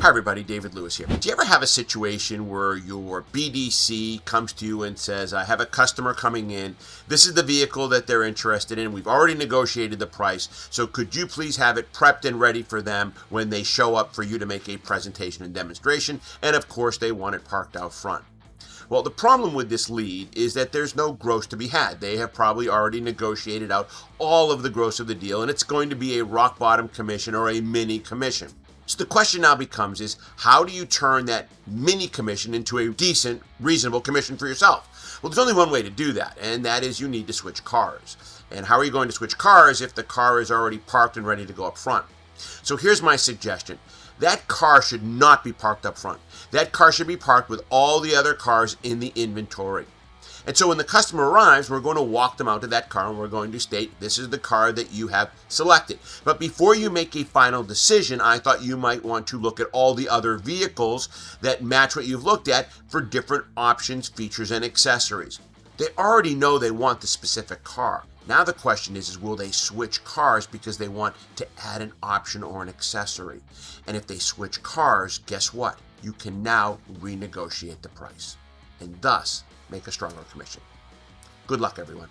Hi everybody, David Lewis here. Do you ever have a situation where your BDC comes to you and says, I have a customer coming in, this is the vehicle that they're interested in, we've already negotiated the price, so could you please have it prepped and ready for them when they show up for you to make a presentation and demonstration, and of course they want it parked out front. Well, the problem with this lead is that there's no gross to be had. They have probably already negotiated out all of the gross of the deal, and it's going to be a rock bottom commission or a mini commission. So the question now becomes is, how do you turn that mini commission into a decent, reasonable commission for yourself? Well, there's only one way to do that, and that is you need to switch cars. And how are you going to switch cars if the car is already parked and ready to go up front? So here's my suggestion. That car should not be parked up front. That car should be parked with all the other cars in the inventory. And so when the customer arrives, we're going to walk them out to that car and we're going to state, this is the car that you have selected. But before you make a final decision, I thought you might want to look at all the other vehicles that match what you've looked at for different options, features, and accessories. They already know they want the specific car. Now the question is will they switch cars because they want to add an option or an accessory? And if they switch cars, guess what? You can now renegotiate the price and thus make a stronger commission. Good luck, everyone.